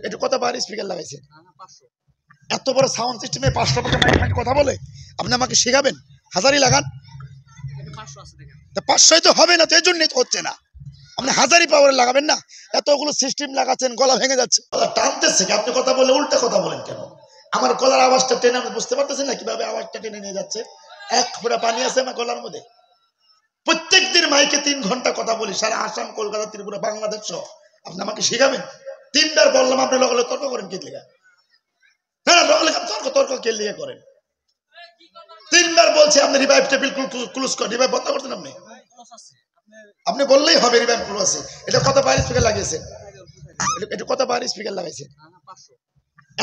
এটা কতবার স্পিকার লাগাইছেন? এত বড় সাউন্ড সিস্টেমে 500 টাকা মাইক কথা বলে আপনি আমাকে শেখাবেন? হাজারই লাগান, 500 তো হবে না, তো এই জন্যই তো হচ্ছে না। আপনি হাজারি পাওয়ারে লাগাবেন না, এতগুলো সিস্টেম লাগাচ্ছেন, গলা ভেঙে যাচ্ছে, গলা টানতেছে। আপনি কথা বলে উল্টা কথা বলেন কেন? আমার গলার আওয়াজটা টেনে আমি বুঝতে পারতেছেন না কিভাবে আওয়াজটা টেনে নিয়ে যাচ্ছে। এক ফোঁটা পানি আছে আমার গলার মধ্যে। প্রত্যেক দিন মাইকে 3 ঘন্টা কথা বলি, সারা আসাম, কলকাতা, ত্রিপুরা, বাংলাদেশ সহ। আপনি আমাকে শিখাবেন? 3বার বললাম, আপনি লগলে তর্ক করেন কে লিগা? হ্যাঁ, লগলে তর্ক কে লিগা করেন? 3বার বলছি আপনি রিভাইভ টেবিল ক্লোজ করেন। রিভাইভ বন্ধ করতেন আপনি? আপনি বললেই হবে রিভাইভ ক্লোজ আছে। এটা কতবার স্পিকার লাগিয়েছেন? এটা কতবার স্পিকার লাগাইছেন?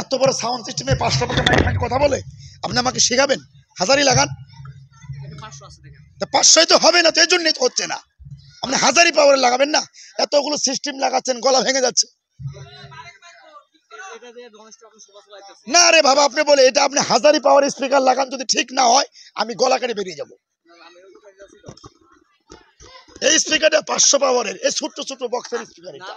এত বড় সাউন্ড সিস্টেমে 500 টাকা মাইক কথা বলে আপনি আমাকে শেখাবেন? হাজারই লাগান, 500 তো হবে না, তো এই জন্যই তো হচ্ছে না। আপনি হাজারি পাওয়ারে লাগাবেন না, এতগুলো সিস্টেম লাগাচ্ছেন, গলা ভেঙে যাচ্ছে। না রে বাবা, আপনি বলে এটা আপনি হাজারি পাওয়ার স্পিকার লাগান, যদি ঠিক না হয় আমি গলা কেটে বেরিয়ে যাব। এই স্পিকারটা 500 পাওয়ারের, এই ছোট্ট ছোট বক্সের স্পিকার। এটা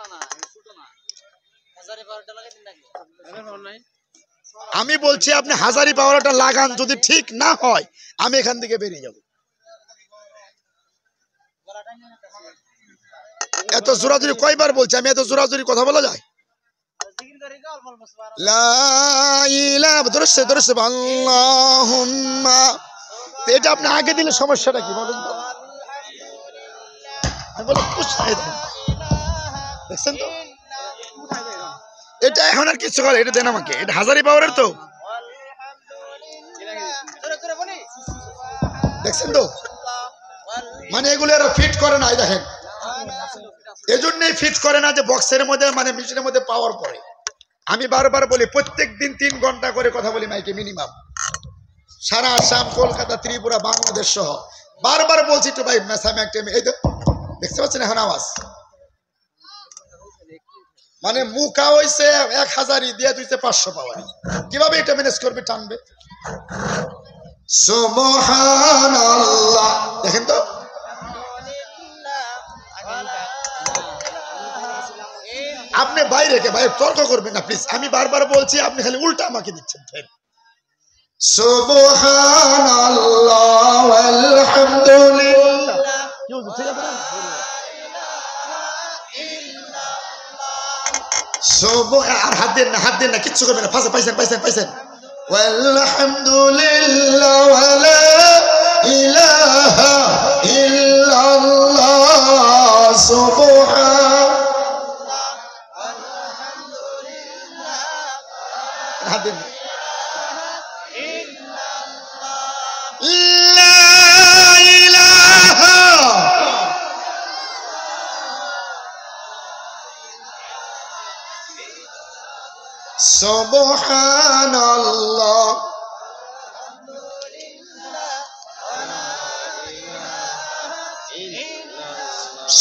আমি বলছি আপনি হাজারি পাওয়ারটা লাগান, যদি ঠিক না হয় আমি এখান থেকে বেরিয়ে যাব। এত জোরাজুরি কয়বার বলছি আমি? এত জোরাজুরি কথা বলা যায়? এটা আপনি আগে দিলে সমস্যাটা কি বলেন তো? দেখছেন তো, এটা এখন আর কিছু করে, এটা দেন আমাকে। এটা হাজারি পাওয়ারের তো, দেখছেন তো? মানে এগুলো এরা ফিট করে না, দেখেন। এজন্যই ফিট করে না যে বক্সের মধ্যে, মানে মেশিনের মধ্যে পাওয়ার পড়ে। আমি বারবার বলি, প্রত্যেক দিন 3 ঘন্টা করে কথা বলি মাইকে মিনিমাম, সারা আসাম, কলকাতা, ত্রিপুরা, বাংলাদেশ সহ। বারবার বলছি তো ভাই, এই তো দেখতে পাচ্ছেন এখন আওয়াজ। মানে মুখা হইছে 1000 দিয়ে দিচ্ছে 500 পাওয়ারি। কিভাবে এটা ম্যানেজ করবে, টানবে? সুবহানাল্লাহ, দেখেন তো। আপনি বাইরে কে ভাই তর্ক করবেন না প্লিজ। আমি বারবার বলছি, আপনি খালি উল্টা আমাকে দিচ্ছেন। সুবহানাল্লাহ আলহামদুলিল্লাহ, ঠিক আছে না? আর হাত দেন না, হাত দেন না, কিচ্ছু করবেন না। পাইছেন। আলহামদুলিল্লাহ ওয়ালা ইলাহা ইল্লাল্লাহ সুবহানাল্লাহ আলহামদুলিল্লাহ, হাত দেন না। সুবহানাল্লাহ,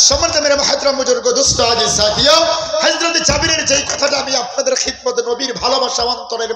সম্মানিত মেরে মুহতারাম বুজুর্গ, দোস্ত, আজিজ সাথীও, হযরত জাবিরের যেই কথাটা আমি আপনাদের খিদমতে নবীর ভালোবাসা অন্তরের